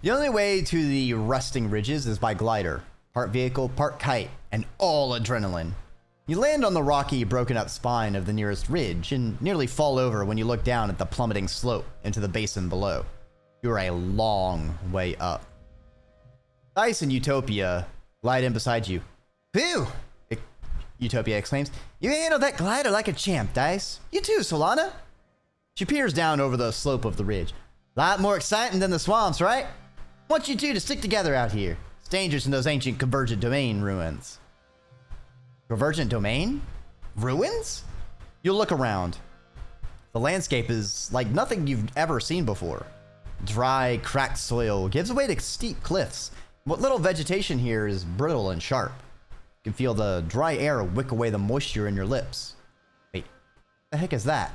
The only way to the resting ridges is by glider. Part vehicle, part kite, and all adrenaline. You land on the rocky, broken up spine of the nearest ridge and nearly fall over when you look down at the plummeting slope into the basin below. You are a long way up. Dice and Utopia glide in beside you. Phew! Utopia exclaims. You handled that glider like a champ, Dice. You too, Solana. She peers down over the slope of the ridge. Lot more exciting than the swamps, right? I want you two to stick together out here. It's dangerous in those ancient Convergent Domain ruins. Convergent Domain? Ruins? You look around. The landscape is like nothing you've ever seen before. Dry, cracked soil gives way to steep cliffs. What little vegetation here is brittle and sharp. You can feel the dry air wick away the moisture in your lips. Wait, what the heck is that?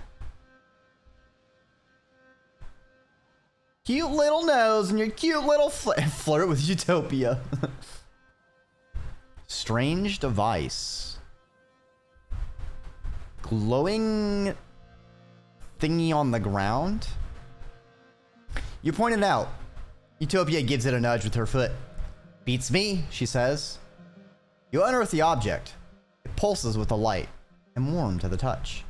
Cute little nose and your cute little flirt with Utopia. Strange device. Glowing thingy on the ground. You point it out. Utopia gives it a nudge with her foot. Beats me, she says. You unearth the object. It pulses with the light and warm to the touch.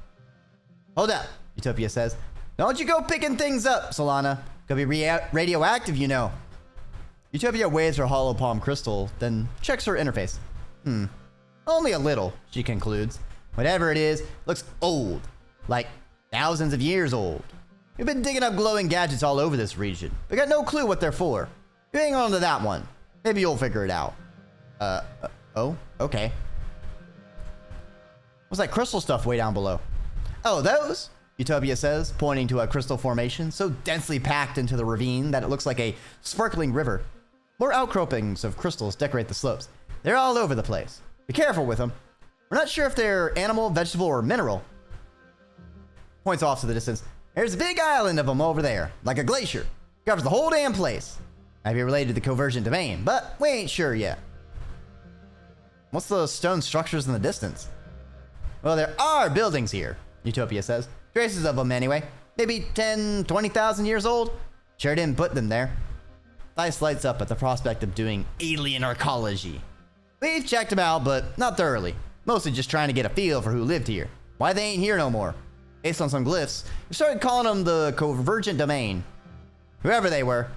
Hold up, Utopia says. Don't you go picking things up, Solana. Could be radioactive, you know. Utopia waves her hollow palm crystal, then checks her interface. Only a little, she concludes. Whatever it is, looks old. Like thousands of years old. We've been digging up glowing gadgets all over this region. We got no clue what they're for. You hang on to that one. Maybe you'll figure it out. Oh, okay. What's that crystal stuff way down below? Oh, those? Utopia says, pointing to a crystal formation so densely packed into the ravine that it looks like a sparkling river. More outcroppings of crystals decorate the slopes. They're all over the place. Be careful with them. We're not sure if they're animal, vegetable, or mineral. Points off to the distance. There's a big island of them over there, like a glacier. Covers the whole damn place. Might be related to the Convergent Domain, but we ain't sure yet. What's the stone structures in the distance? Well, there are buildings here, Utopia says. Traces of them anyway. Maybe 10, 20,000 years old. Sure didn't put them there. Dice lights up at the prospect of doing alien archaeology. We've checked them out, but not thoroughly. Mostly just trying to get a feel for who lived here. Why they ain't here no more. Based on some glyphs, we started calling them the Convergent Domain. Whoever they were,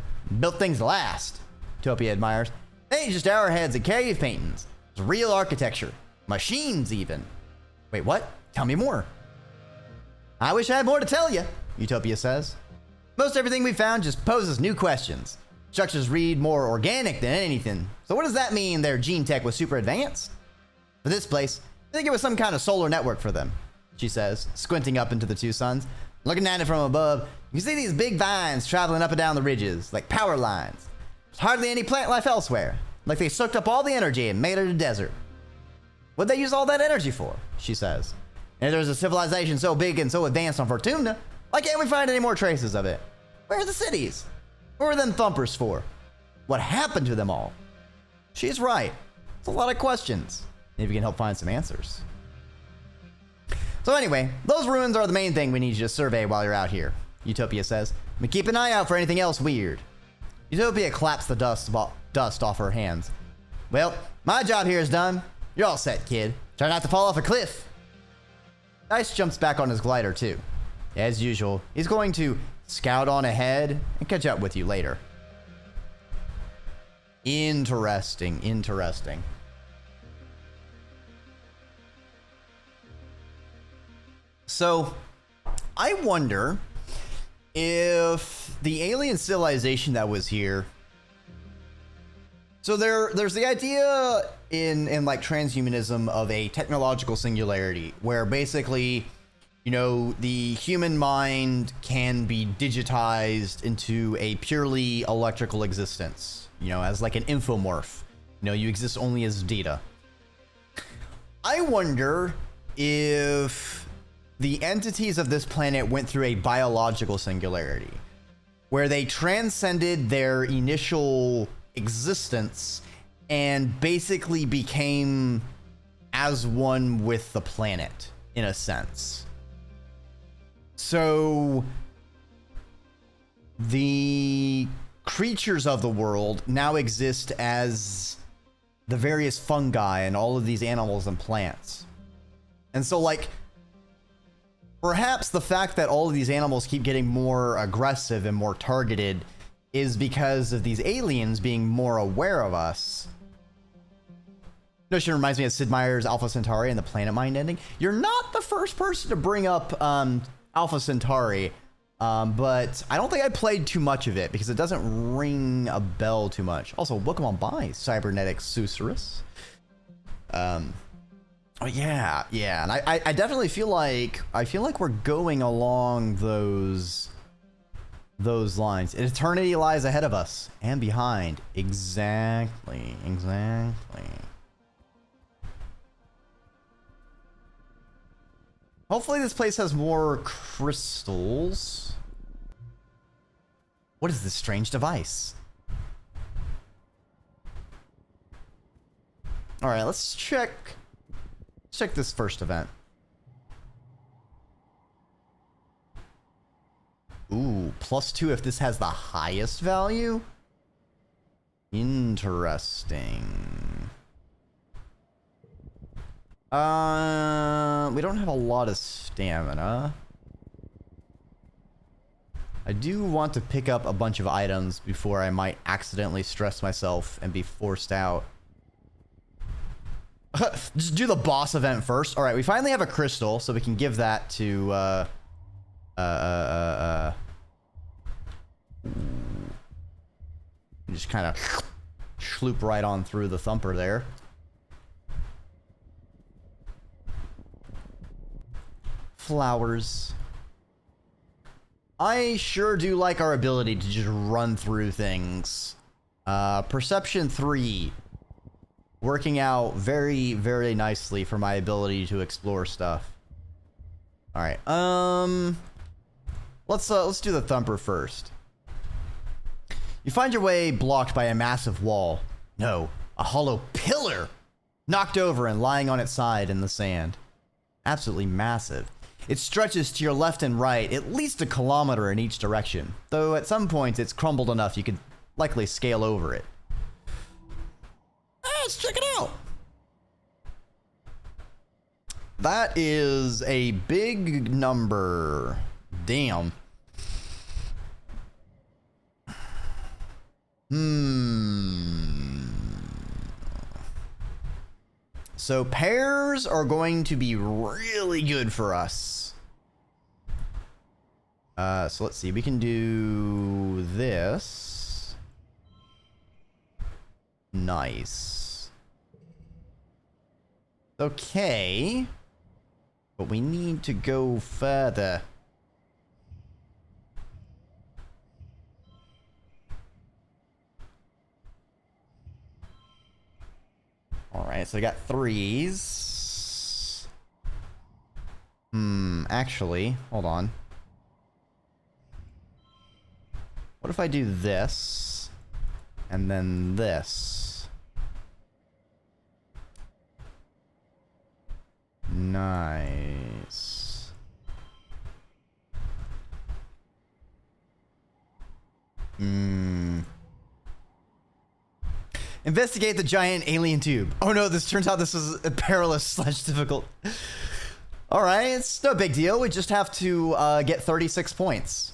built things to last. Utopia admires. They ain't just arrowheads and cave paintings. It's real architecture. Machines even. Wait, what? Tell me more. I wish I had more to tell you, Utopia says. Most everything we found just poses new questions. Structures read more organic than anything. So what does that mean their gene tech was super advanced? For this place, I think it was some kind of solar network for them, she says, squinting up into the two suns. Looking at it from above, you can see these big vines traveling up and down the ridges, like power lines. There's hardly any plant life elsewhere, like they soaked up all the energy and made it a desert. What'd they use all that energy for? She says. And if there's a civilization so big and so advanced on Fortuna, why can't we find any more traces of it? Where are the cities? What were them thumpers for? What happened to them all? She's right. It's a lot of questions. Maybe we can help find some answers. So anyway, those ruins are the main thing we need you to survey while you're out here, Utopia says. But keep an eye out for anything else weird. Utopia claps the dust off her hands. Well, my job here is done. You're all set, kid. Try not to fall off a cliff. Dice jumps back on his glider too. As usual, he's going to scout on ahead and catch up with you later. Interesting, interesting. So, I wonder if the alien civilization that was here. So there's the idea in like transhumanism of a technological singularity where basically, you know, the human mind can be digitized into a purely electrical existence, you know, as like an infomorph. You know, you exist only as data. I wonder if the entities of this planet went through a biological singularity where they transcended their initial existence and basically became as one with the planet in a sense. So the creatures of the world now exist as the various fungi and all of these animals and plants. And so, like, perhaps the fact that all of these animals keep getting more aggressive and more targeted is because of these aliens being more aware of us. Notion reminds me of Sid Meier's Alpha Centauri and the Planet Mind ending. You're not the first person to bring up Alpha Centauri, but I don't think I played too much of it because it doesn't ring a bell too much. Also, welcome on by, Cybernetic Susurrus. Oh yeah, and I definitely feel like we're going along those lines. Eternity lies ahead of us and behind. Exactly. Hopefully this place has more crystals. What is this strange device? All right, let's check this first event. Ooh, +2 if this has the highest value? Interesting. We don't have a lot of stamina. I do want to pick up a bunch of items before I might accidentally stress myself and be forced out. Just do the boss event first. All right, we finally have a crystal, so we can give that to just kind of schloop right on through the thumper there. Flowers. I sure do like our ability to just run through things. Perception 3. Working out very, very nicely for my ability to explore stuff. All right. Let's do the thumper first. You find your way blocked by a massive wall. No, a hollow pillar knocked over and lying on its side in the sand. Absolutely massive. It stretches to your left and right, at least a kilometer in each direction, though at some points it's crumbled enough you could likely scale over it. Let's check it out. That is a big number. Damn. So pairs are going to be really good for us. So let's see. We can do this. Nice. Okay. But we need to go further. All right, so I got 3s. Actually, hold on. What if I do this and then this? Nice. Investigate the giant alien tube. Oh no, this turns out this is perilous / difficult. All right, it's no big deal. We just have to get 36 points.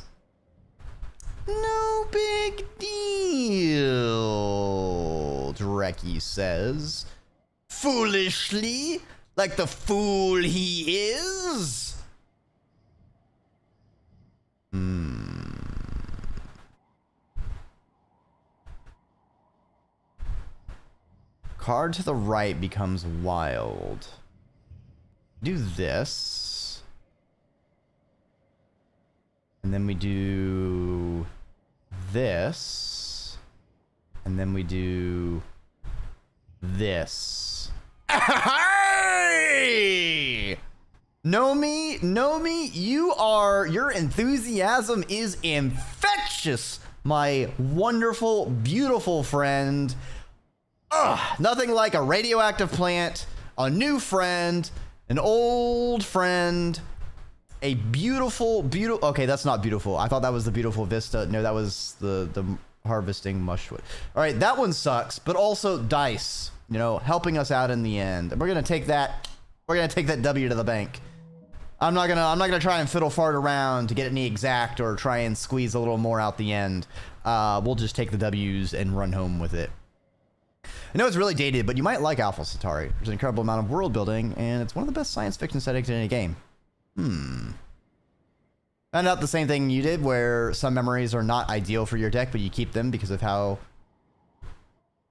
No big deal, Dreki says. Foolishly, like the fool he is. Card to the right becomes wild. Do this. And then we do this. And then we do this. Hey! Nomi, your enthusiasm is infectious, my wonderful, beautiful friend. Nothing like a radioactive plant, a new friend, an old friend, a beautiful, okay, that's not beautiful. I thought that was the beautiful vista. No, that was the harvesting mushwood. All right, that one sucks, but also dice, you know, helping us out in the end. And we're gonna take that. We're gonna take that W to the bank. I'm not gonna try and fiddle fart around to get any exact or try and squeeze a little more out the end. We'll just take the W's and run home with it. I know it's really dated, but you might like Alpha Centauri. There's an incredible amount of world building, and it's one of the best science fiction settings in any game. Found out the same thing you did, where some memories are not ideal for your deck, but you keep them because of how...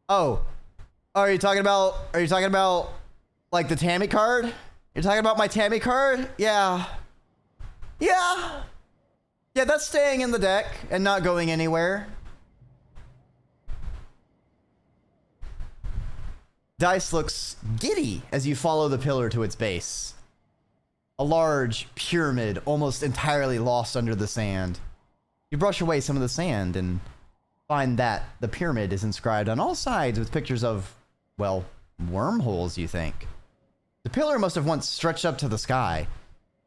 Oh. Are you talking about, like, the Tammy card? You're talking about my Tammy card? Yeah. Yeah. Yeah, that's staying in the deck and not going anywhere. Dice looks giddy as you follow the pillar to its base. A large pyramid almost entirely lost under the sand. You brush away some of the sand and find that the pyramid is inscribed on all sides with pictures of, well, wormholes, you think. The pillar must have once stretched up to the sky.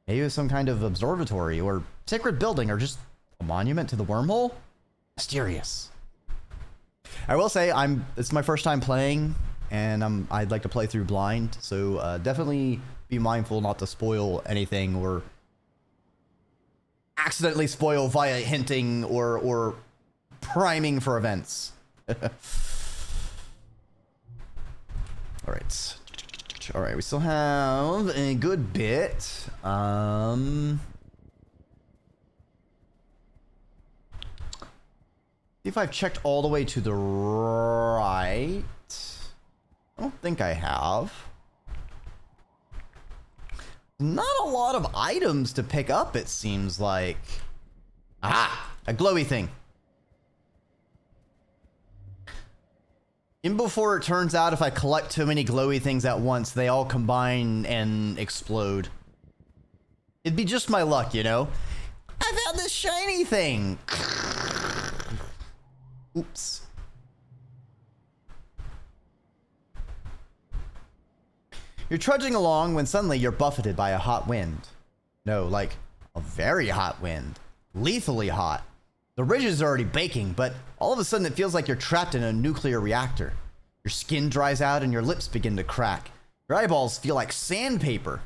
Maybe it was some kind of observatory or sacred building or just a monument to the wormhole? Mysterious. I will say, it's my first time playing, and I'd like to play through blind, so definitely be mindful not to spoil anything or accidentally spoil via hinting or priming for events. All right, we still have a good bit. See if I've checked all the way to the right. I don't think I have. Not a lot of items to pick up, it seems like. Aha! A glowy thing. Even before it turns out, if I collect too many glowy things at once, they all combine and explode. It'd be just my luck, you know? I found this shiny thing! Oops. You're trudging along when suddenly you're buffeted by a hot wind. No, like a very hot wind. Lethally hot. The ridge is already baking, but all of a sudden it feels like you're trapped in a nuclear reactor. Your skin dries out and your lips begin to crack. Your eyeballs feel like sandpaper.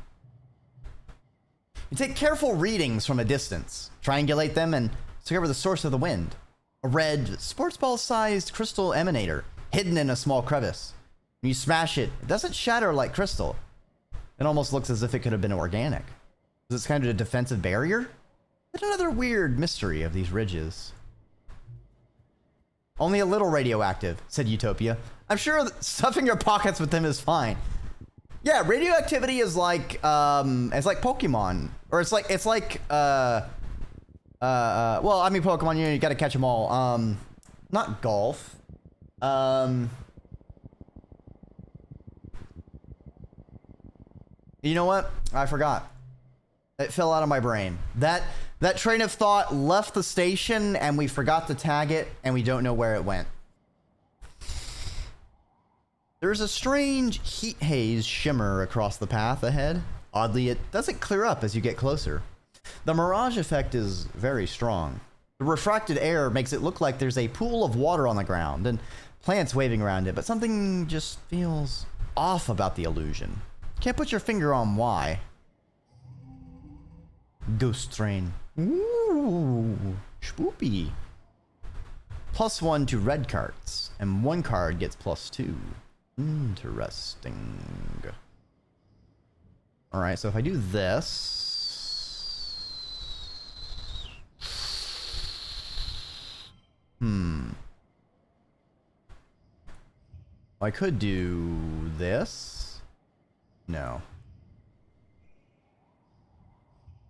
You take careful readings from a distance, triangulate them, and discover the source of the wind. A red, sports ball-sized crystal emanator hidden in a small crevice. When you smash it, it doesn't shatter like crystal. It almost looks as if it could have been organic. Is this kind of a defensive barrier? Yet another weird mystery of these ridges. Only a little radioactive, said Utopia. I'm sure stuffing your pockets with them is fine. Yeah, radioactivity is like Pokemon. Or it's like well, I mean Pokemon, you gotta catch them all. Not golf. You know what? I forgot. It fell out of my brain. That train of thought left the station and we forgot to tag it and we don't know where it went. There's a strange heat haze shimmer across the path ahead. Oddly, it doesn't clear up as you get closer. The mirage effect is very strong. The refracted air makes it look like there's a pool of water on the ground and plants waving around it, but something just feels off about the illusion. Can't put your finger on why. Ghost train. Ooh, spoopy. +1 to red cards, and 1 card gets +2. Interesting. Alright, so if I do this... I could do this. No.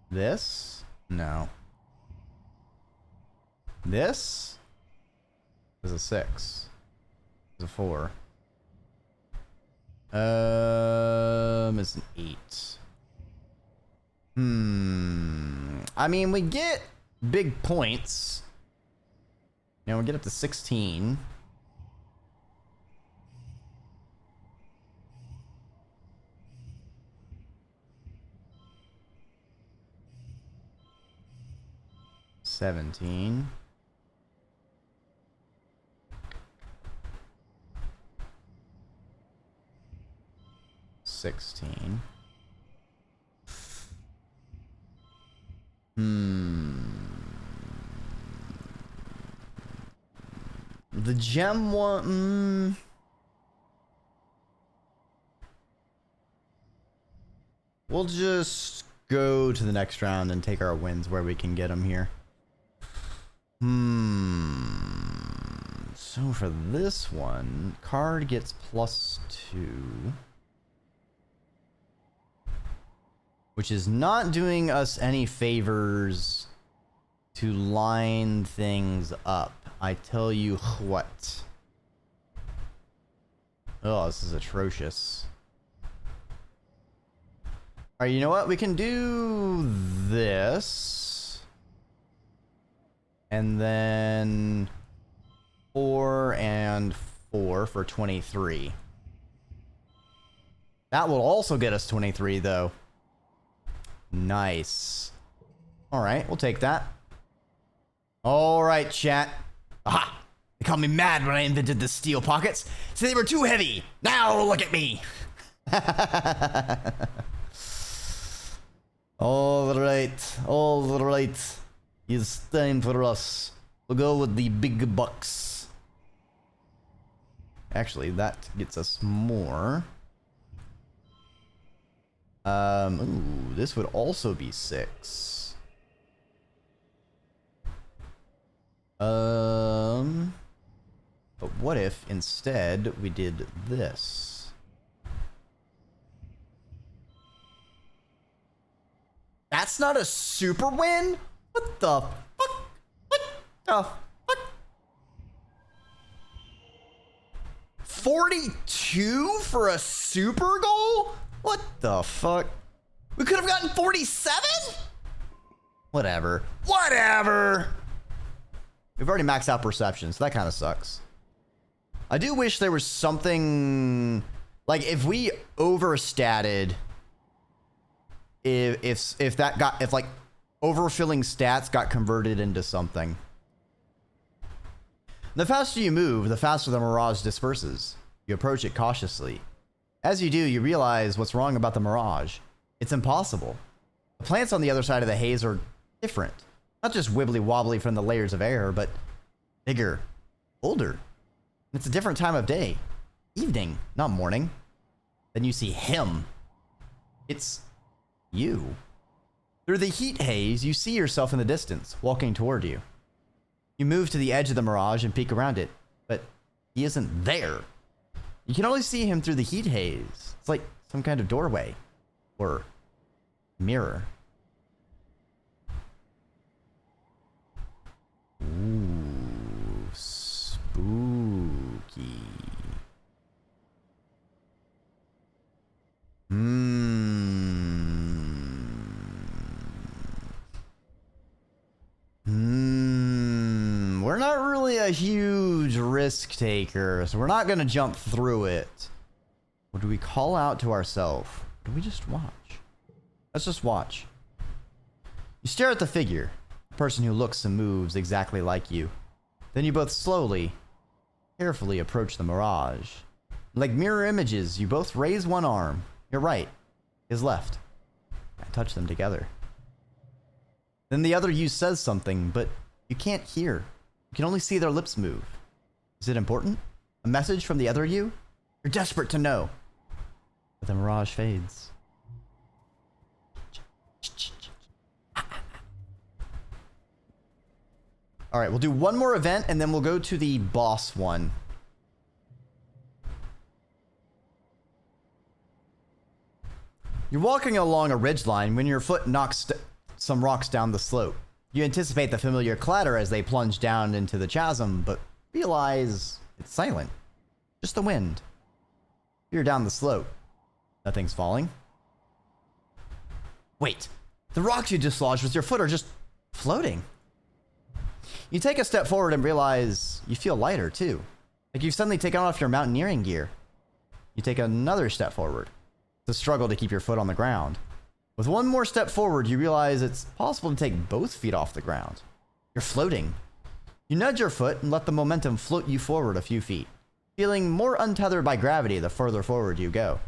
This? No. This is a 6. It's a 4. It's an 8. I mean, we get big points. Now we get up to 16. $17. 16. The gem one. We'll just go to the next round and take our wins where we can get them here. So for this one, card gets +2. Which is not doing us any favors to line things up. I tell you what. Oh, this is atrocious. All right, you know what? We can do this. And then 4 and 4 for 23. That will also get us 23, though. Nice. All right, we'll take that. All right, chat. Aha! They called me mad when I invented the steel pockets. So they were too heavy. Now look at me. All right, all right. It's time for us. We'll go with the big bucks. Actually, that gets us more. Ooh, this would also be 6. But what if instead we did this? That's not a super win? What the fuck? What the fuck? 42 for a super goal? What the fuck? We could have gotten 47? Whatever. Whatever! We've already maxed out perception, so that kind of sucks. I do wish there was something... Like, if we overstatted... If that got... If, like, overfilling stats got converted into something. The faster you move, the faster the mirage disperses. You approach it cautiously. As you do, you realize what's wrong about the mirage. It's impossible. The plants on the other side of the haze are different. Not just wibbly-wobbly from the layers of air, but bigger, older. It's a different time of day. Evening, not morning. Then you see him. It's you. Through the heat haze, you see yourself in the distance, walking toward you. You move to the edge of the mirage and peek around it, but he isn't there. You can only see him through the heat haze. It's like some kind of doorway or mirror. Ooh, spooky. We're not really a huge risk taker, so we're not going to jump through it. Or do we call out to ourselves? Do we just watch? Let's just watch. You stare at the figure, the person who looks and moves exactly like you. Then you both slowly, carefully approach the mirage. Like mirror images, you both raise one arm, your right, his left, and touch them together. Then the other you says something, but you can't hear. You can only see their lips move. Is it important? A message from the other you? You're desperate to know. But the mirage fades. All right, we'll do one more event and then we'll go to the boss one. You're walking along a ridgeline when your foot knocks some rocks down the slope. You anticipate the familiar clatter as they plunge down into the chasm, but realize it's silent. Just the wind. You're down the slope. Nothing's falling. Wait, the rocks you dislodged with your foot are just floating. You take a step forward and realize you feel lighter too. Like you've suddenly taken off your mountaineering gear. You take another step forward. It's a struggle to keep your foot on the ground. With one more step forward, you realize it's possible to take both feet off the ground. You're floating. You nudge your foot and let the momentum float you forward a few feet, feeling more untethered by gravity the further forward you go.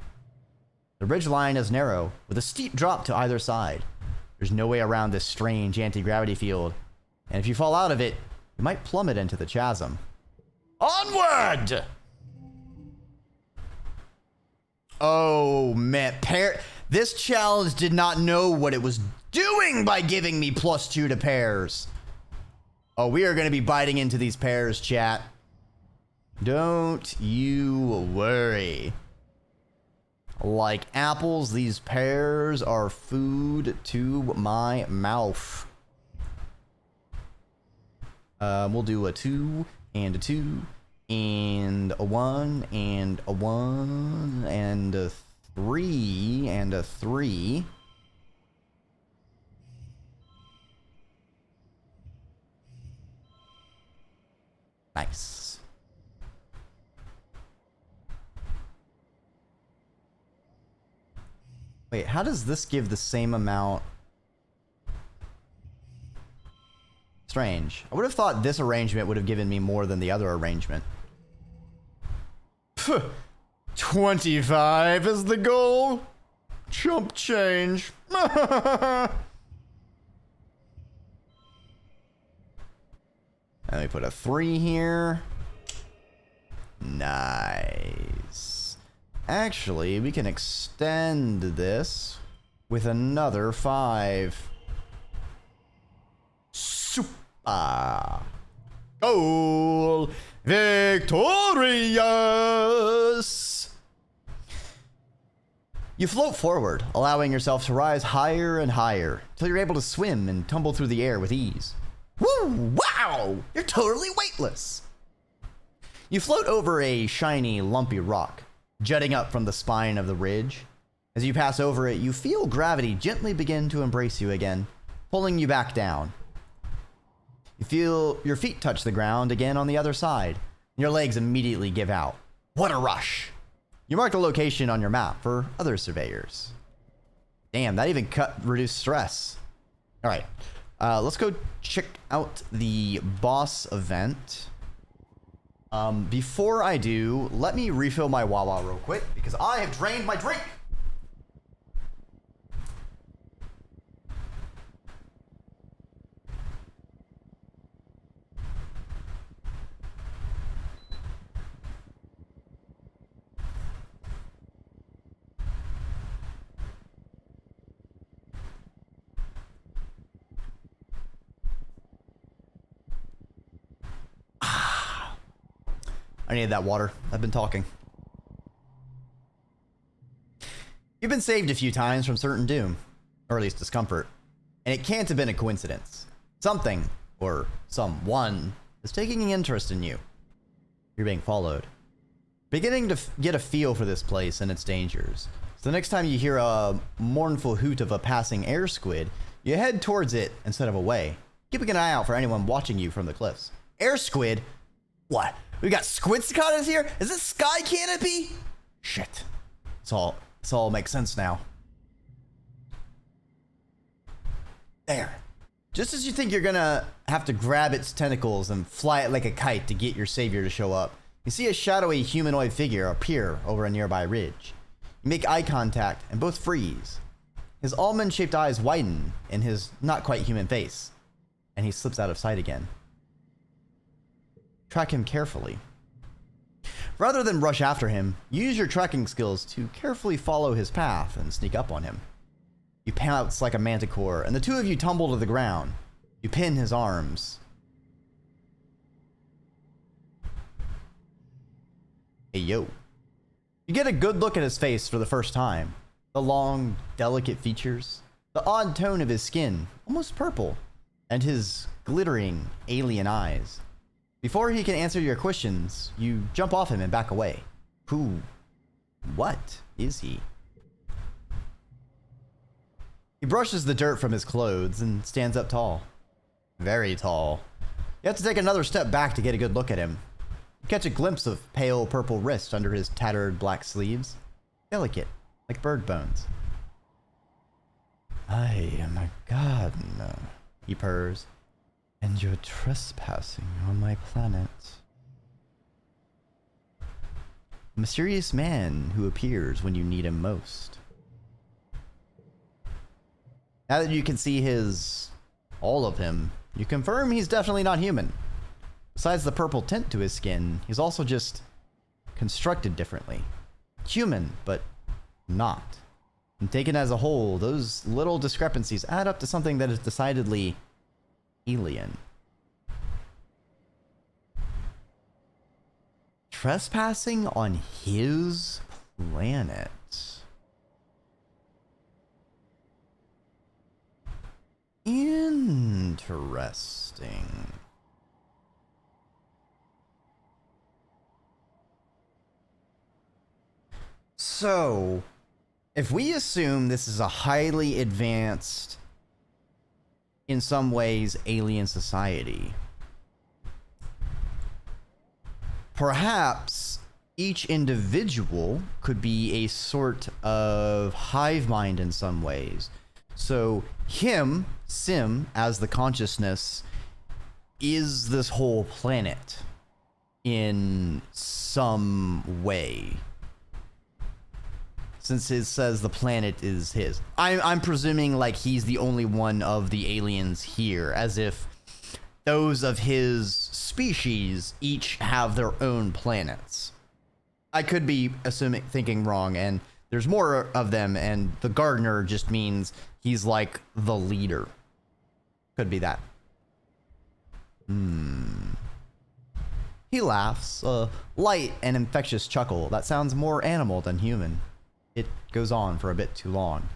The ridge line is narrow, with a steep drop to either side. There's no way around this strange anti-gravity field, and if you fall out of it, you might plummet into the chasm. Onward! Oh, man. This challenge did not know what it was doing by giving me +2 to pairs. Oh, we are going to be biting into these pairs, chat. Don't you worry. Like apples, these pears are food to my mouth. We'll do a 2 and a 2 and a 1 and a 1 and a 3 and a 3. Nice. Wait, how does this give the same amount? Strange. I would have thought this arrangement would have given me more than the other arrangement. 25 is the goal. Chump change. Let me put a 3 here. Nice. Actually, we can extend this with another 5. Super. Goal. Victorious. You float forward, allowing yourself to rise higher and higher till you're able to swim and tumble through the air with ease. Woo! Wow! You're totally weightless. You float over a shiny, lumpy rock, jutting up from the spine of the ridge. As you pass over it, you feel gravity gently begin to embrace you again, pulling you back down. You feel your feet touch the ground again on the other side, and your legs immediately give out. What a rush! You mark the location on your map for other surveyors. Damn, that even reduced stress. All right, let's go check out the boss event. Before I do, let me refill my Wawa real quick because I have drained my drink. I needed that water. I've been talking. You've been saved a few times from certain doom, or at least discomfort, and it can't have been a coincidence. Something, or someone, is taking an interest in you. You're being followed. Beginning to get a feel for this place and its dangers. So the next time you hear a mournful hoot of a passing air squid, you head towards it instead of away, keeping an eye out for anyone watching you from the cliffs. Air squid? What? We got squid cicadas here? Is this sky canopy? Shit. It's all makes sense now. There. Just as you think you're gonna have to grab its tentacles and fly it like a kite to get your savior to show up, you see a shadowy humanoid figure appear over a nearby ridge. You make eye contact and both freeze. His almond-shaped eyes widen in his not quite human face, and he slips out of sight again. Track him carefully. Rather than rush after him, use your tracking skills to carefully follow his path and sneak up on him. You pounce like a manticore, and the two of you tumble to the ground. You pin his arms. Hey, yo. You get a good look at his face for the first time. The long, delicate features, the odd tone of his skin, almost purple, and his glittering, alien eyes. Before he can answer your questions, you jump off him and back away. What is he? He brushes the dirt from his clothes and stands up tall. Very tall. You have to take another step back to get a good look at him. You catch a glimpse of pale purple wrist under his tattered black sleeves. Delicate, like bird bones. I am a gardener, he purrs. And you're trespassing on my planet. A mysterious man who appears when you need him most. Now that you can see all of him, you confirm he's definitely not human. Besides the purple tint to his skin, he's also just constructed differently. Human, but not. And taken as a whole, those little discrepancies add up to something that is decidedly alien. Trespassing on his planet. Interesting. So, if we assume this is a highly advanced, in some ways, alien society, perhaps each individual could be a sort of hive mind in some ways. So him, Sim, as the consciousness, is this whole planet in some way. Since it says the planet is his. I'm presuming like he's the only one of the aliens here, as if those of his species each have their own planets. I could be thinking wrong, and there's more of them, and the gardener just means he's like the leader. Could be that. He laughs, a light and infectious chuckle that sounds more animal than human. It goes on for a bit too long.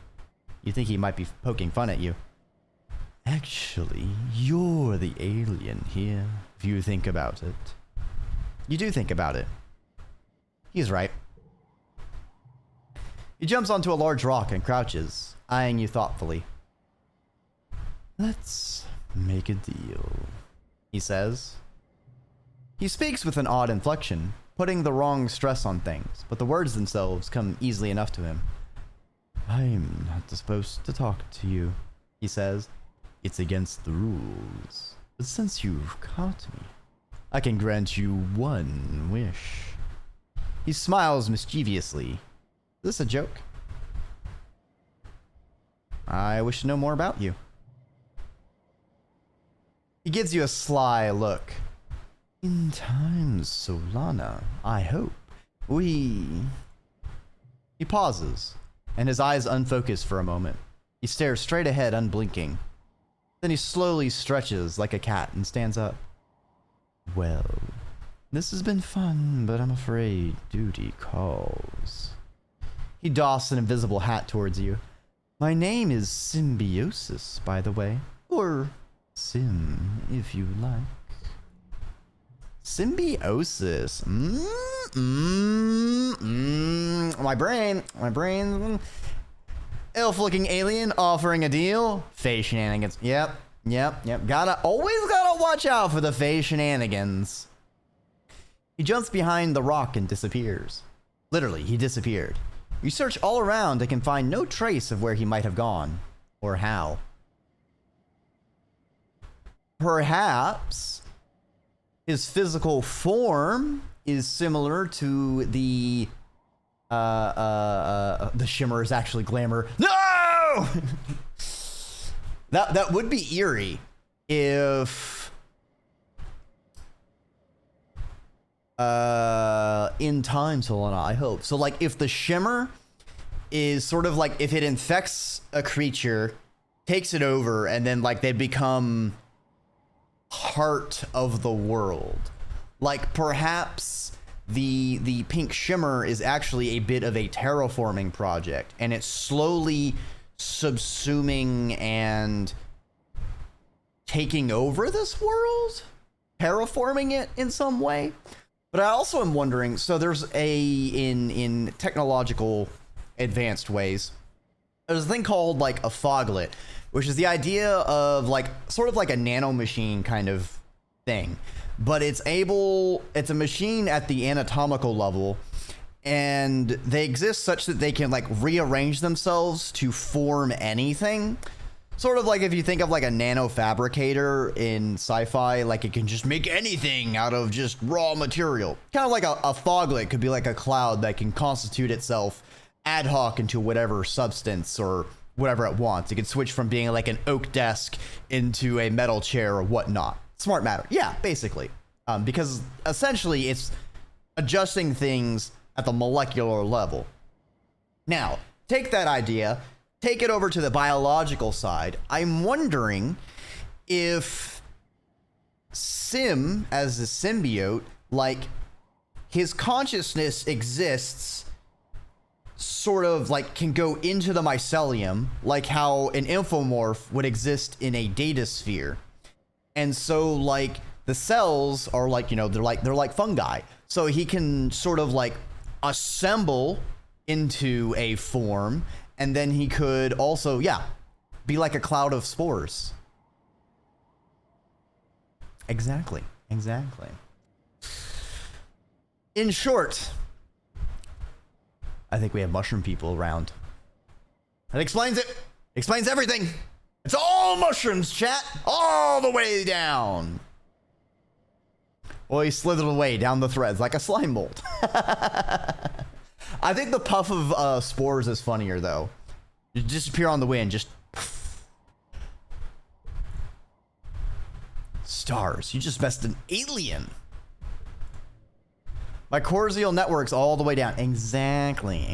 You think he might be poking fun at you. Actually, you're the alien here, if you think about it. You do think about it. He's right. He jumps onto a large rock and crouches, eyeing you thoughtfully. Let's make a deal, he says. He speaks with an odd inflection, putting the wrong stress on things, but the words themselves come easily enough to him. I'm not supposed to talk to you, he says. It's against the rules. But since you've caught me, I can grant you one wish. He smiles mischievously. Is this a joke? I wish to know more about you. He gives you a sly look. In time, Solana, I hope. He pauses, and his eyes unfocus for a moment. He stares straight ahead, unblinking. Then he slowly stretches like a cat and stands up. Well, this has been fun, but I'm afraid duty calls. He doffs an invisible hat towards you. My name is Symbiosis, by the way. Or Sim, if you like. Symbiosis. My brain. Elf-looking alien offering a deal. Face shenanigans. Yep. Always gotta watch out for the face shenanigans. He jumps behind the rock and disappears. Literally, he disappeared. You search all around and can find no trace of where he might have gone, or how. Perhaps his physical form is similar to the shimmer is actually glamour. No! that would be eerie if in time, Solana, I hope. So like if the shimmer is sort of like if it infects a creature, takes it over, and then like they become heart of the world. Like perhaps the pink shimmer is actually a bit of a terraforming project, and it's slowly subsuming and taking over this world, terraforming it in some way. But I also am wondering, so there's in technological advanced ways, there's a thing called like a foglet, which is the idea of like sort of like a nanomachine kind of thing, but it's a machine at the anatomical level, and they exist such that they can like rearrange themselves to form anything. Sort of like if you think of like a nanofabricator in sci-fi, like it can just make anything out of just raw material. Kind of like a foglet could be like a cloud that can constitute itself ad hoc into whatever substance or whatever it wants. It can switch from being like an oak desk into a metal chair or whatnot. Smart matter. Yeah, basically. Because essentially it's adjusting things at the molecular level. Now, take that idea, take it over to the biological side. I'm wondering if Sim, as a symbiote, like his consciousness exists sort of like can go into the mycelium, like how an infomorph would exist in a data sphere. And so like the cells are like, you know, they're like fungi. So he can sort of like assemble into a form, and then he could also, yeah, be like a cloud of spores. Exactly. In short, I think we have mushroom people around. That explains it. Explains everything. It's all mushrooms, chat. All the way down. Well, he slithered away down the threads like a slime mold. I think the puff of spores is funnier, though. You disappear on the wind, just... Stars, you just messed an alien. My cordial network's all the way down. Exactly.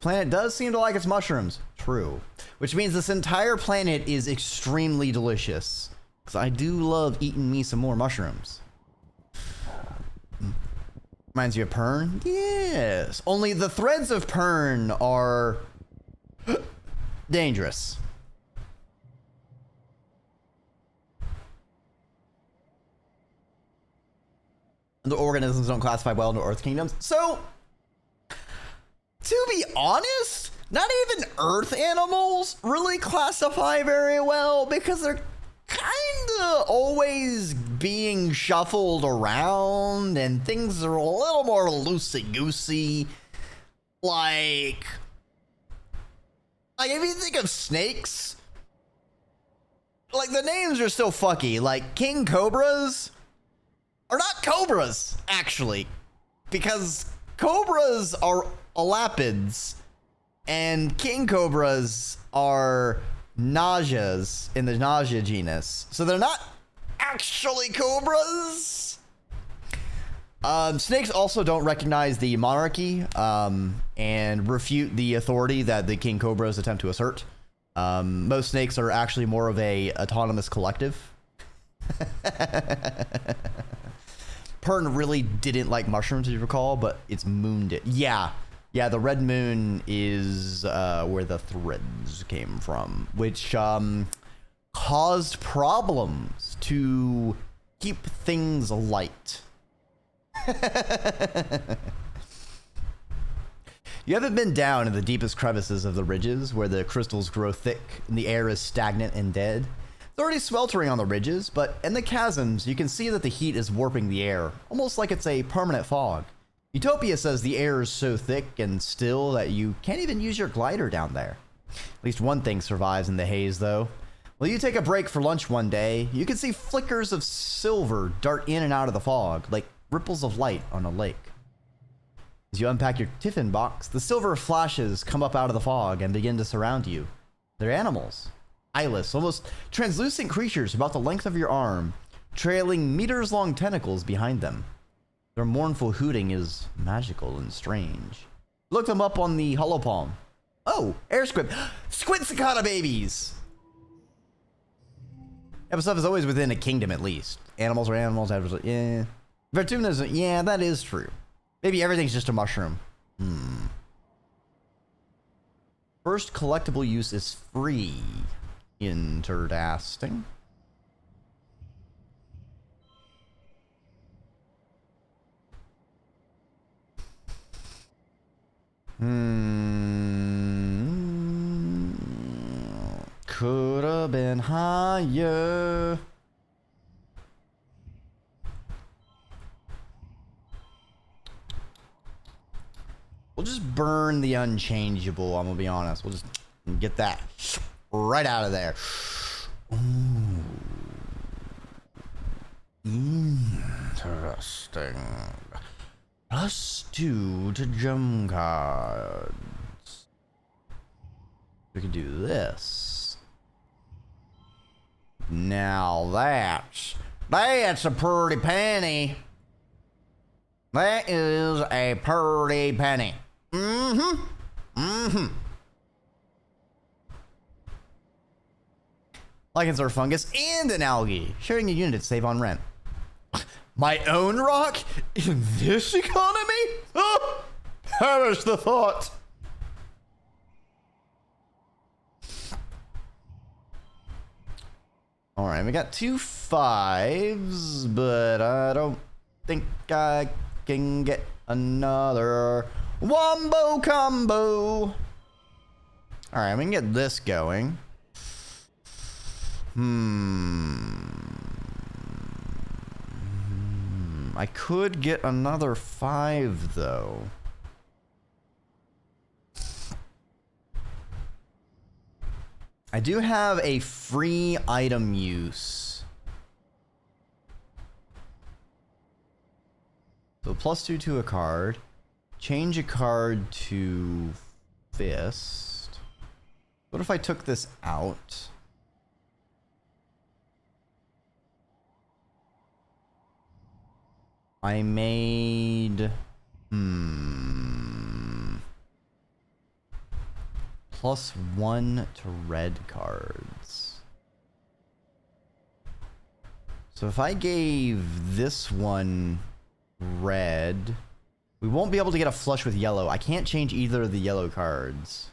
Planet does seem to like its mushrooms. True. Which means this entire planet is extremely delicious. Because I do love eating me some more mushrooms. Reminds you of Pern? Yes. Only the threads of Pern are dangerous. The organisms don't classify well into Earth kingdoms. So, to be honest, not even Earth animals really classify very well because they're kind of always being shuffled around and things are a little more loosey-goosey. Like if you think of snakes, like the names are so fucky. Like king cobras are not cobras, actually, because cobras are elapids and king cobras are nauseas in the nausea genus. So they're not actually cobras. Snakes also don't recognize the monarchy and refute the authority that the king cobras attempt to assert. Most snakes are actually more of a autonomous collective. Pern really didn't like mushrooms, as you recall, but it's mooned it. Yeah, the red moon is where the threads came from, which caused problems to keep things light. You haven't been down in the deepest crevices of the ridges where the crystals grow thick and the air is stagnant and dead. It's already sweltering on the ridges, but in the chasms, you can see that the heat is warping the air, almost like it's a permanent fog. Utopia says the air is so thick and still that you can't even use your glider down there. At least one thing survives in the haze, though. When you take a break for lunch one day, you can see flickers of silver dart in and out of the fog, like ripples of light on a lake. As you unpack your tiffin box, the silver flashes come up out of the fog and begin to surround you. They're animals. Eyeless, almost translucent creatures about the length of your arm, trailing meters-long tentacles behind them. Their mournful hooting is magical and strange. Look them up on the holopalm. Oh, air squid. Squid cicada babies! Yeah, stuff is always within a kingdom, at least. Animals are animals, yeah. Vertunas, yeah, that is true. Maybe everything's just a mushroom. First collectible use is free. Interesting. Could have been higher. We'll just burn the unchangeable, I'm gonna be honest. We'll just get that right out of there. Ooh. Interesting. +2 to jump cards. We can do this. Now that's a pretty penny. That is a pretty penny. Mm-hmm. Mm-hmm. Lichens are fungus and an algae. Sharing a unit to save on rent. My own rock? In this economy? Oh, perish the thought. Alright, we got 2 5s, but I don't think I can get another wombo combo. Alright, we can get this going. I could get another 5 though. I do have a free item use. So +2 to a card. Change a card to fist. What if I took this out? I made... +1 to red cards. So if I gave this one red, we won't be able to get a flush with yellow. I can't change either of the yellow cards.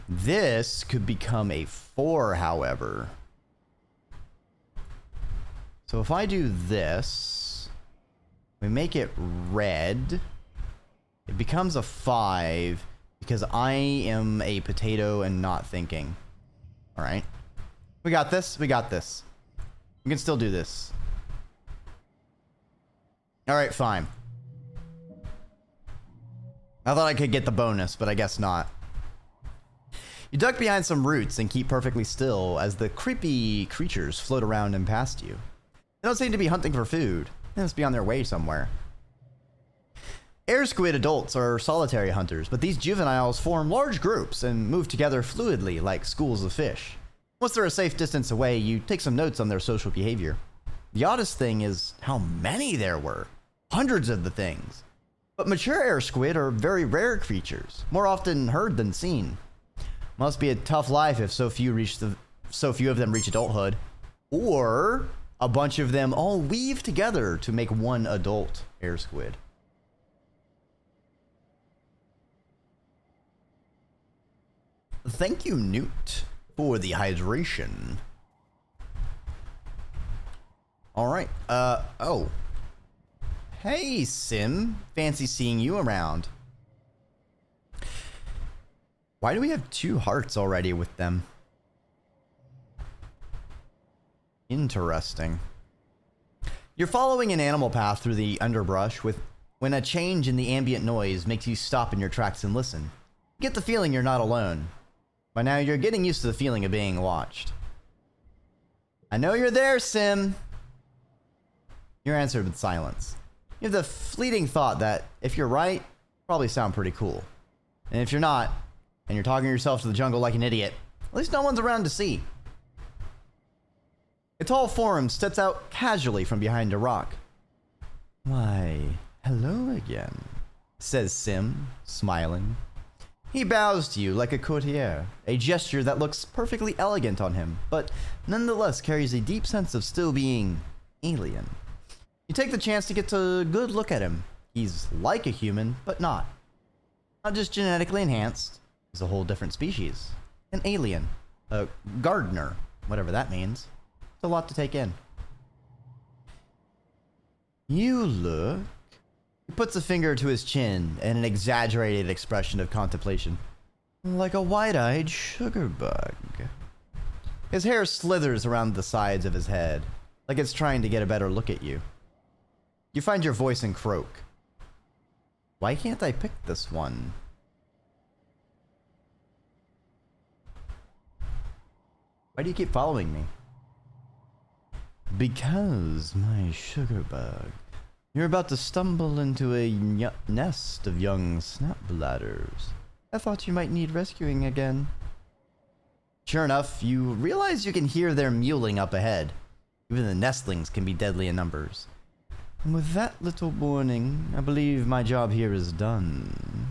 This could become a 4, however. So if I do this, we make it red, it becomes a 5 because I am a potato and not thinking. All right. We got this. We got this. We can still do this. All right, fine. I thought I could get the bonus, but I guess not. You duck behind some roots and keep perfectly still as the creepy creatures float around and past you. They don't seem to be hunting for food. They must be on their way somewhere. Air squid adults are solitary hunters, but these juveniles form large groups and move together fluidly like schools of fish. Once they're a safe distance away, you take some notes on their social behavior. The oddest thing is how many there were. Hundreds of the things. But mature air squid are very rare creatures, more often heard than seen. Must be a tough life if so few of them reach adulthood. Or a bunch of them all weave together to make one adult air squid. Thank you, Newt, for the hydration. All right. Oh. Hey, Sim. Fancy seeing you around. Why do we have 2 hearts already with them? Interesting. You're following an animal path through the underbrush when a change in the ambient noise makes you stop in your tracks and listen. You get the feeling you're not alone. By now, you're getting used to the feeling of being watched. I know you're there, Sim. You're answered with silence. You have the fleeting thought that if you're right, probably sound pretty cool. And if you're not, and you're talking yourself to the jungle like an idiot, at least no one's around to see. A tall form steps out casually from behind a rock. Why, hello again, says Sim, smiling. He bows to you like a courtier, a gesture that looks perfectly elegant on him, but nonetheless carries a deep sense of still being alien. You take the chance to get a good look at him. He's like a human, but not. Not just genetically enhanced. He's a whole different species. An alien. A gardener. Whatever that means. It's a lot to take in. You look... He puts a finger to his chin and an exaggerated expression of contemplation. Like a wide-eyed sugar bug. His hair slithers around the sides of his head, like it's trying to get a better look at you. You find your voice and croak. Why can't I pick this one? Why do you keep following me? Because, my sugar bug, You're about to stumble into a nest of young snap bladders. I thought you might need rescuing again. Sure enough, you realize you can hear their mewling up ahead. Even the nestlings can be deadly in numbers. And with that little warning, I believe my job here is done.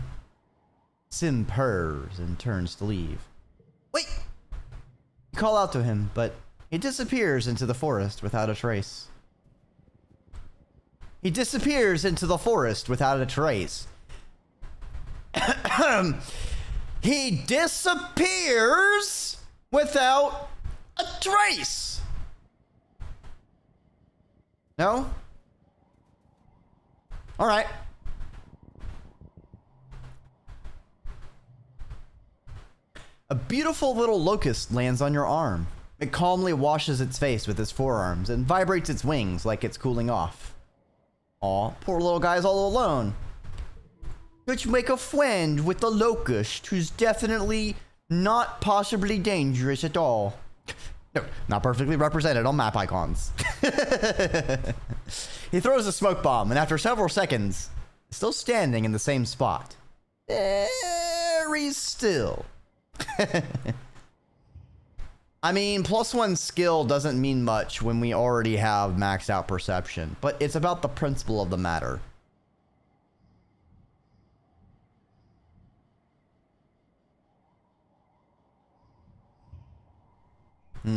Sim purrs and turns to leave. Wait! You call out to him, but he disappears into the forest without a trace. He disappears into the forest without a trace. He disappears without a trace. No? All right. A beautiful little locust lands on your arm. It calmly washes its face with its forearms and vibrates its wings like it's cooling off. Aw, poor little guy's all alone. Let's make a friend with the locust, who's definitely not possibly dangerous at all. No, not perfectly represented on map icons. He throws a smoke bomb, and after several seconds, still standing in the same spot. Very still. I mean, +1 skill doesn't mean much when we already have maxed out perception, but it's about the principle of the matter. I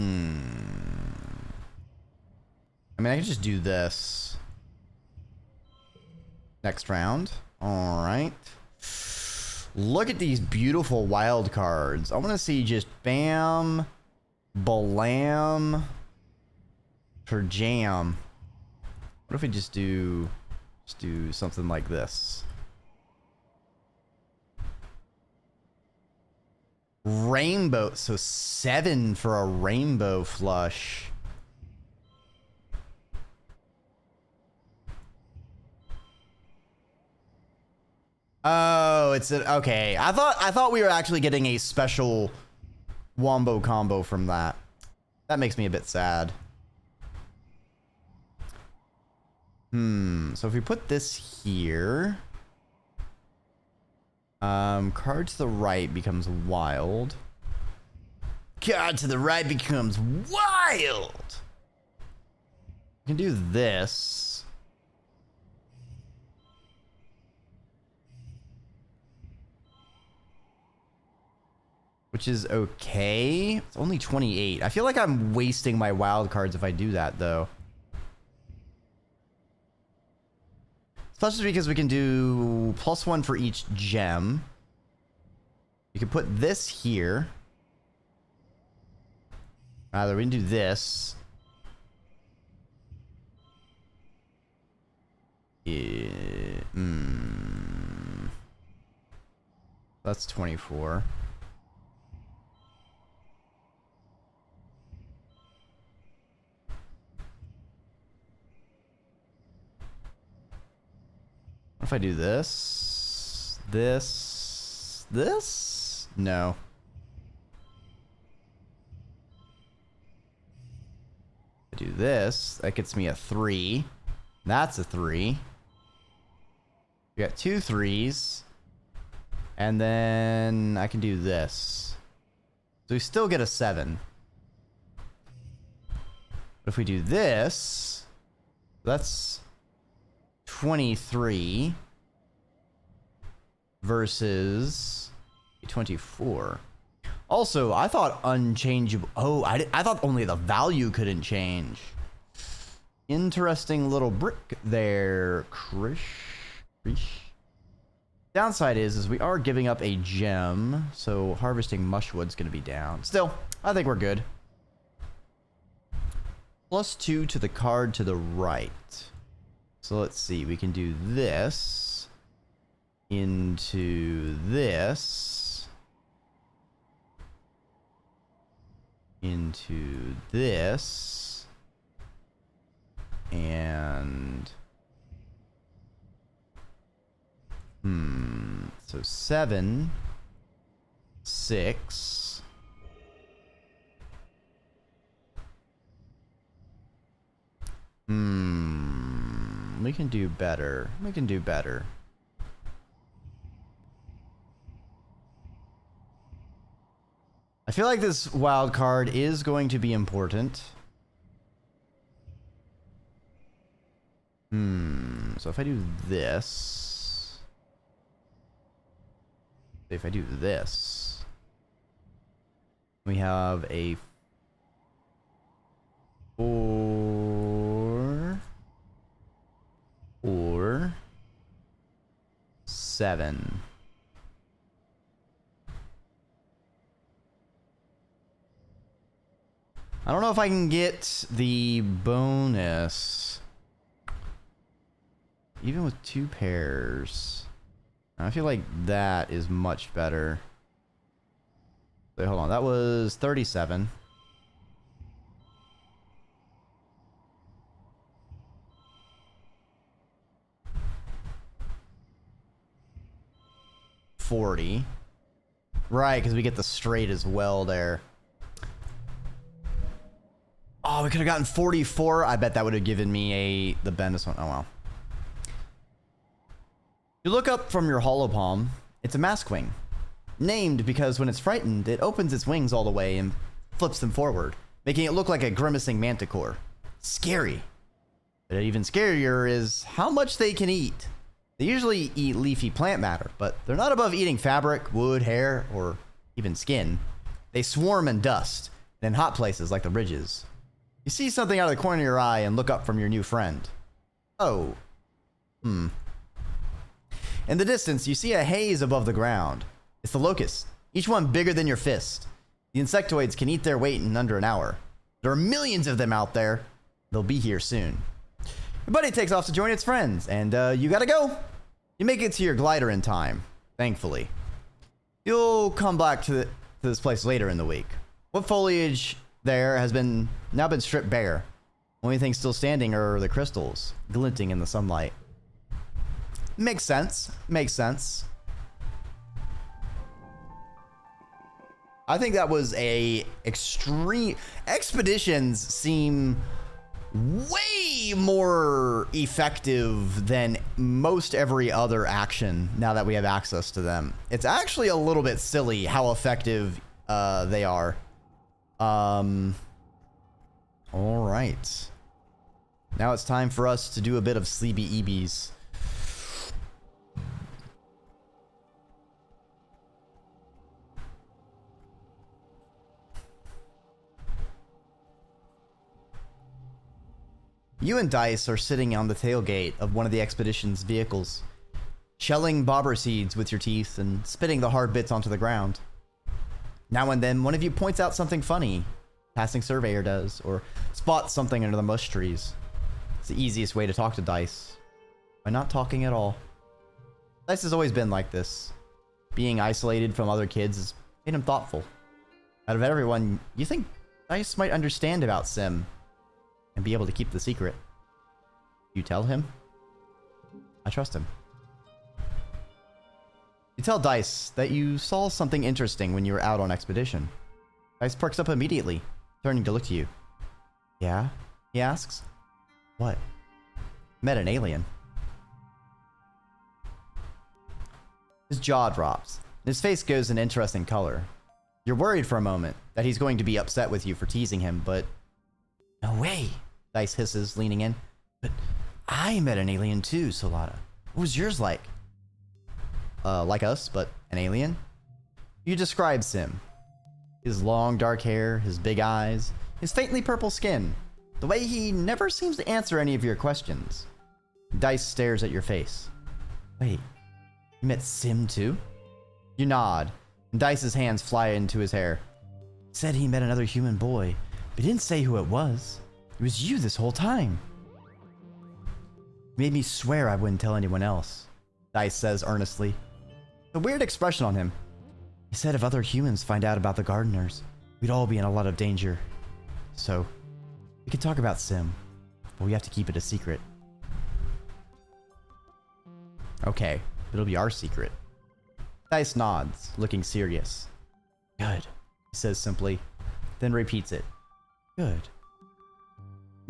mean, I can just do this. Next round. All right. Look at these beautiful wild cards. I want to see just bam, balam, for jam. What if we just do something like this? Rainbow, so 7 for a rainbow flush. Oh, it's okay. I thought we were actually getting a special wombo combo from that. That makes me a bit sad. So if we put this here, card to the right becomes wild. Card to the right becomes wild. We can do this. Which is okay. It's only 28. I feel like I'm wasting my wild cards if I do that, though. Especially because we can do +1 for each gem. You can put this here. Rather, we can do this. That's 24. What if I do this? This? No. I do this. That gets me a 3. That's a 3. We got 2 3s. And then I can do this. So we still get a 7. But if we do this, that's 23 versus 24. Also, I thought unchangeable. Oh, I thought only the value couldn't change. Interesting little brick there, Krish. Downside is we are giving up a gem, so harvesting mushwood's gonna be down. Still, I think we're good. +2 to the card to the right. So let's see, we can do this into this, into this, and so 7, 6, We can do better. We can do better. I feel like this wild card is going to be important. So if I do this... If I do this... We have a... 4... or 7. I don't know if I can get the bonus even with 2 pairs. I feel like that is much better. Wait, hold on. That was 37. $40. Right, because we get the straight as well there. Oh, we could have gotten 44. I bet that would have given me the bonus one. Oh, well. You look up from your hollow palm. It's a mask wing. Named because when it's frightened, it opens its wings all the way and flips them forward, making it look like a grimacing manticore. Scary. But even scarier is how much they can eat. They usually eat leafy plant matter, but they're not above eating fabric, wood, hair, or even skin. They swarm in dust, and in hot places like the ridges. You see something out of the corner of your eye and look up from your new friend. Oh. In the distance, you see a haze above the ground. It's the locusts, each one bigger than your fist. The insectoids can eat their weight in under an hour. There are millions of them out there. They'll be here soon. Your buddy takes off to join its friends, and you gotta go. You make it to your glider in time, thankfully. You'll come back to this place later in the week. What foliage there has now been stripped bare. Only thing still standing are the crystals, glinting in the sunlight. Makes sense. Makes sense. I think that was a extreme... Expeditions seem way more effective than most every other action now that we have access to them. It's actually a little bit silly how effective they are. All right. Now it's time for us to do a bit of sleepy eebies. You and Dice are sitting on the tailgate of one of the expedition's vehicles, shelling bobber seeds with your teeth and spitting the hard bits onto the ground. Now and then, one of you points out something funny, passing surveyor does, or spots something under the mush trees. It's the easiest way to talk to Dice, by not talking at all. Dice has always been like this. Being isolated from other kids has made him thoughtful. Out of everyone, you think Dice might understand about Sim and be able to keep the secret. You tell him? I trust him. You tell Dice that you saw something interesting when you were out on expedition. Dice perks up immediately, turning to look to you. Yeah? He asks. What? Met an alien. His jaw drops, and his face goes an interesting color. You're worried for a moment that he's going to be upset with you for teasing him, but... No way! Dice hisses, leaning in. But I met an alien too, Solana. What was yours like? Like us, but an alien? You describe Sim. His long dark hair, his big eyes, his faintly purple skin. The way he never seems to answer any of your questions. Dice stares at your face. Wait, you met Sim too? You nod, and Dice's hands fly into his hair. Said he met another human boy, but didn't say who it was. It was you this whole time. Made me swear I wouldn't tell anyone else, Dice says earnestly. A weird expression on him. He said if other humans find out about the gardeners, we'd all be in a lot of danger. So, we could talk about Sim, but we have to keep it a secret. Okay, it'll be our secret. Dice nods, looking serious. Good, he says simply, then repeats it. Good.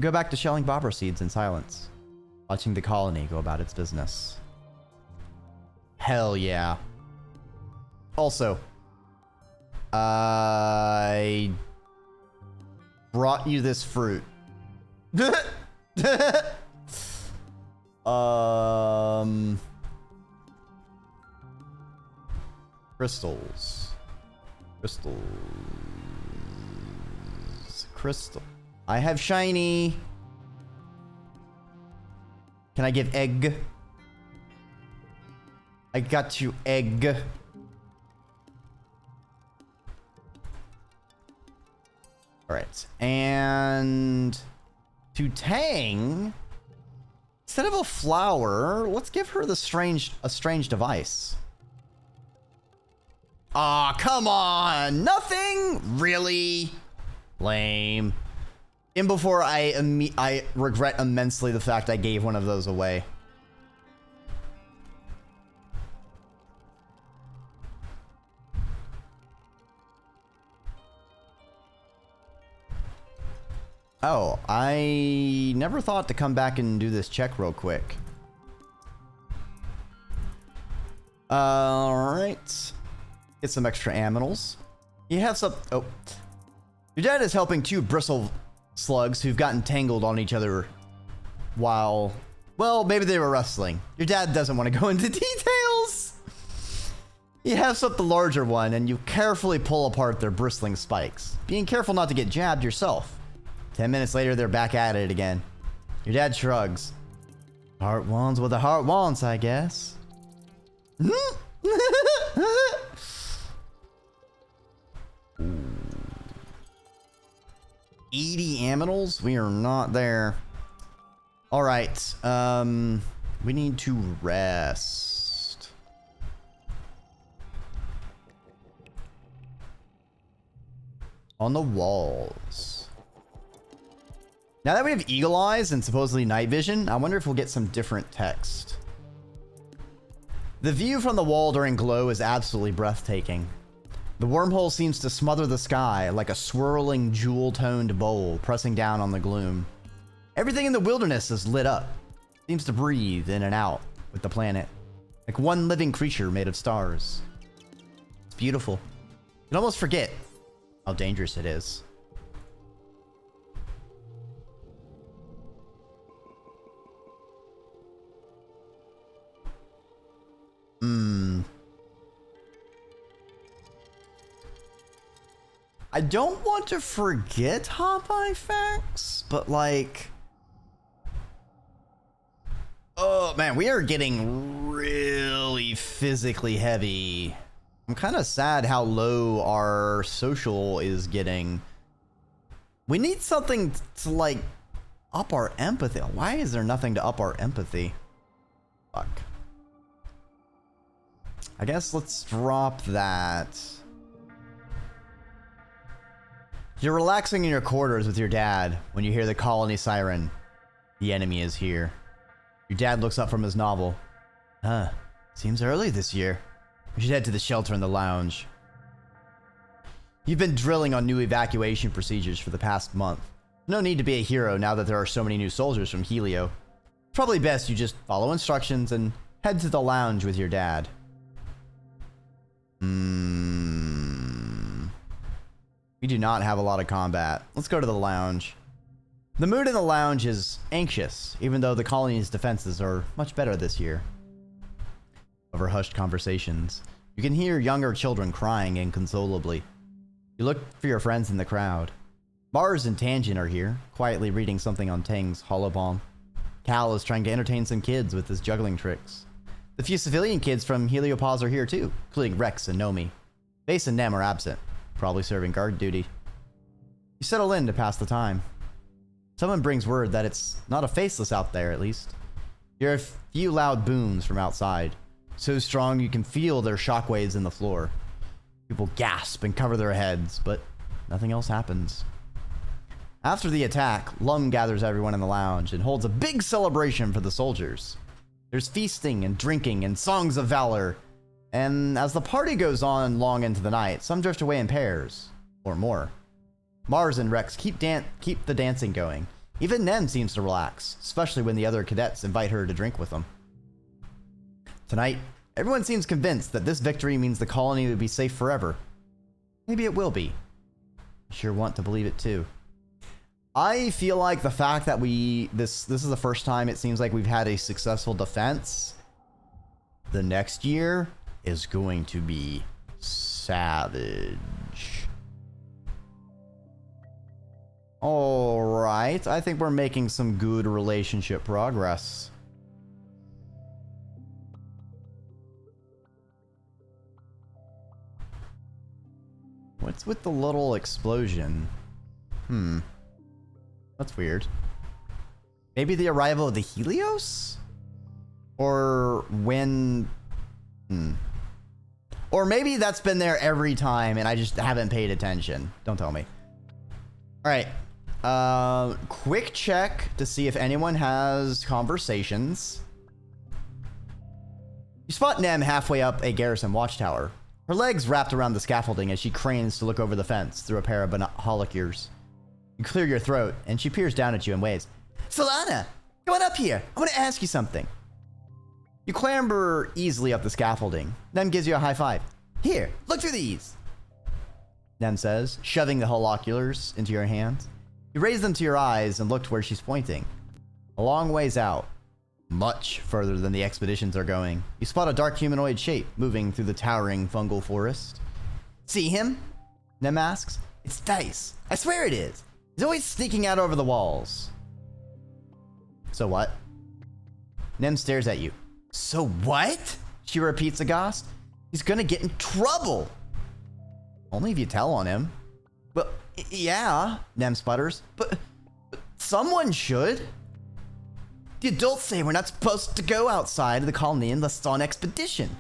Go back to shelling bobber seeds in silence. Watching the colony go about its business. Hell yeah. Also, I brought you this fruit. Crystals. Crystal. I have shiny. Can I give egg? I got you egg. All right, and to Tang, instead of a flower, let's give her a strange device. Aw, come on, nothing? Really? Lame. And before I regret immensely the fact I gave one of those away. Oh, I never thought to come back and do this check real quick. Alright. Get some extra aminals. You have some... Oh. Your dad is helping two bristle slugs who've gotten tangled on each other while... Well, maybe they were wrestling. Your dad doesn't want to go into details. You have up the larger one and you carefully pull apart their bristling spikes, being careful not to get jabbed yourself. 10 minutes later, they're back at it again. Your dad shrugs. Heart wants what the heart wants, I guess. 80 aminals? We are not there. All right. We need to rest. On the walls. Now that we have eagle eyes and supposedly night vision, I wonder if we'll get some different text. The view from the wall during glow is absolutely breathtaking. The wormhole seems to smother the sky like a swirling jewel-toned bowl pressing down on the gloom. Everything in the wilderness is lit up, seems to breathe in and out with the planet, like one living creature made of stars. It's beautiful. You can almost forget how dangerous it is. I don't want to forget Hop-Eye facts, but like... Oh man, we are getting really physically heavy. I'm kind of sad how low our social is getting. We need something to like up our empathy. Why is there nothing to up our empathy? Fuck. I guess let's drop that. You're relaxing in your quarters with your dad when you hear the colony siren. The enemy is here. Your dad looks up from his novel. Huh, seems early this year. We should head to the shelter in the lounge. You've been drilling on new evacuation procedures for the past month. No need to be a hero now that there are so many new soldiers from Helio. Probably best you just follow instructions and head to the lounge with your dad. We do not have a lot of combat. Let's go to the lounge. The mood in the lounge is anxious, even though the colony's defenses are much better this year. Over hushed conversations, you can hear younger children crying inconsolably. You look for your friends in the crowd. Mars and Tangent are here, quietly reading something on Tang's holopalm. Cal is trying to entertain some kids with his juggling tricks. The few civilian kids from Heliopause are here too, including Rex and Nomi. Base and Nem are absent, probably serving guard duty. You settle in to pass the time. Someone brings word that it's not a faceless out there, at least. You hear a few loud booms from outside, so strong you can feel their shockwaves in the floor. People gasp and cover their heads, but nothing else happens. After the attack, Lum gathers everyone in the lounge and holds a big celebration for the soldiers. There's feasting and drinking and songs of valor, and as the party goes on long into the night, some drift away in pairs, or more. Mars and Rex keep the dancing going, Even Nem seems to relax, especially when the other cadets invite her to drink with them. Tonight, everyone seems convinced that this victory means the colony will be safe forever. Maybe it will be. I sure want to believe it too. I feel like the fact that this is the first time it seems like we've had a successful defense. The next year is going to be savage. All right, I think we're making some good relationship progress. What's with the little explosion? That's weird. Maybe the arrival of the Helios? Or when... Or maybe that's been there every time and I just haven't paid attention. Don't tell me. Alright. Quick check to see if anyone has conversations. You spot Nem halfway up a garrison watchtower. Her legs wrapped around the scaffolding as she cranes to look over the fence through a pair of ears. You clear your throat, and she peers down at you and waves. Solana, come on up here. I want to ask you something. You clamber easily up the scaffolding. Nem gives you a high five. Here, look through these. Nem says, shoving the holoculars into your hands. You raise them to your eyes and look to where she's pointing. A long ways out, much further than the expeditions are going, you spot a dark humanoid shape moving through the towering fungal forest. See him? Nem asks. It's Dice. I swear it is. He's always sneaking out over the walls. So what? Nem stares at you. So what? She repeats aghast. He's gonna get in trouble. Only if you tell on him. But yeah, Nem sputters. But someone should. The adults say we're not supposed to go outside of the colony unless it's on expedition.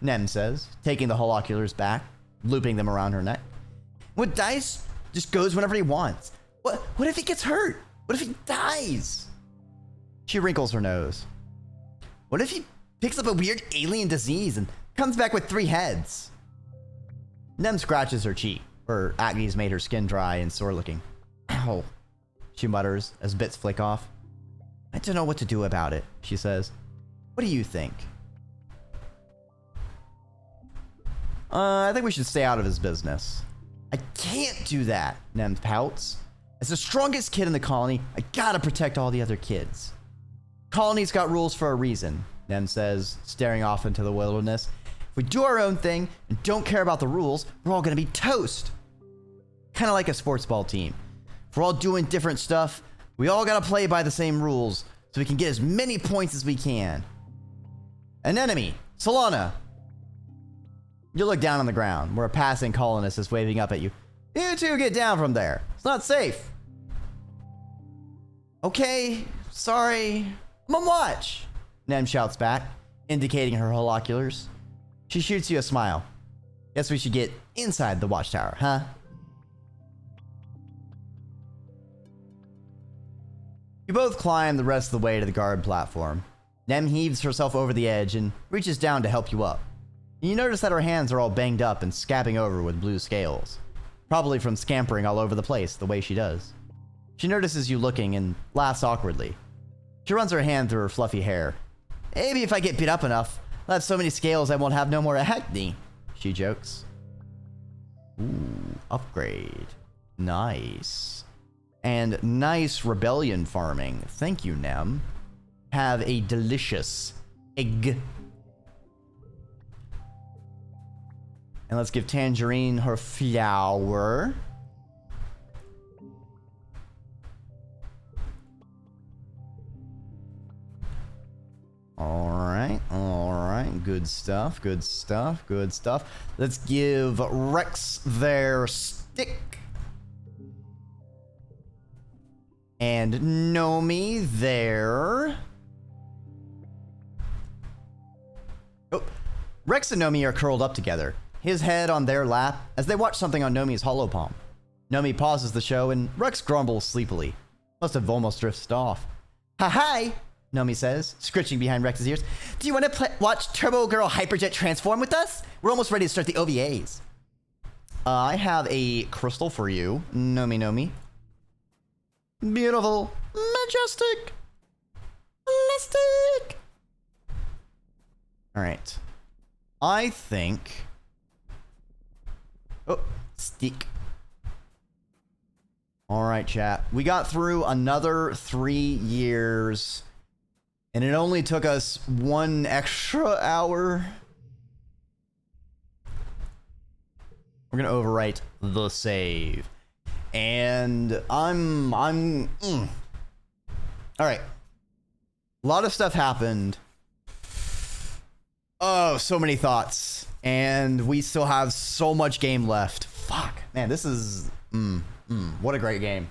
Nem says, taking the holoculars back, looping them around her neck. What Dice just goes whenever he wants. What if he gets hurt? What if he dies? She wrinkles her nose. What if he picks up a weird alien disease and comes back with 3 heads? Nem scratches her cheek. Her acne's made her skin dry and sore looking. Ow, she mutters as bits flick off. I don't know what to do about it, she says. What do you think? I think we should stay out of his business. I can't do that, Nem pouts. As the strongest kid in the colony, I gotta protect all the other kids. Colony's got rules for a reason, Nem says, staring off into the wilderness. If we do our own thing and don't care about the rules, we're all gonna be toast. Kinda like a sports ball team. If we're all doing different stuff, we all gotta play by the same rules so we can get as many points as we can. An enemy, Solana. You look down on the ground, where a passing colonist is waving up at you. You two get down from there. It's not safe. Okay, sorry. I'm on watch, Nem shouts back, indicating her holoculars. She shoots you a smile. Guess we should get inside the watchtower, huh? You both climb the rest of the way to the guard platform. Nem heaves herself over the edge and reaches down to help you up. You notice that her hands are all banged up and scabbing over with blue scales. Probably from scampering all over the place the way she does. She notices you looking and laughs awkwardly. She runs her hand through her fluffy hair. Maybe if I get beat up enough, I'll have so many scales I won't have no more acne, she jokes. Ooh, upgrade. Nice. And nice rebellion farming. Thank you, Nem. Have a delicious egg. And let's give Tangerine her flower. Alright. Good stuff, good stuff, good stuff. Let's give Rex their stick. And Nomi there. Oh, Rex and Nomi are curled up together, his head on their lap, as they watch something on Nomi's holopalm. Nomi pauses the show and Rex grumbles sleepily. Must have almost drifted off. Hi, Nomi says, scritching behind Rex's ears. Do you want to watch Turbo Girl Hyperjet transform with us? We're almost ready to start the OVAs. I have a crystal for you, Nomi. Beautiful. Majestic. Majestic. All right. I think... Oh, stick. All right, chat. We got through another 3 years, and it only took us 1 extra hour. We're gonna overwrite the save, and I'm. All right. A lot of stuff happened. Oh, so many thoughts, and we still have so much game left. Fuck, man, this is what a great game.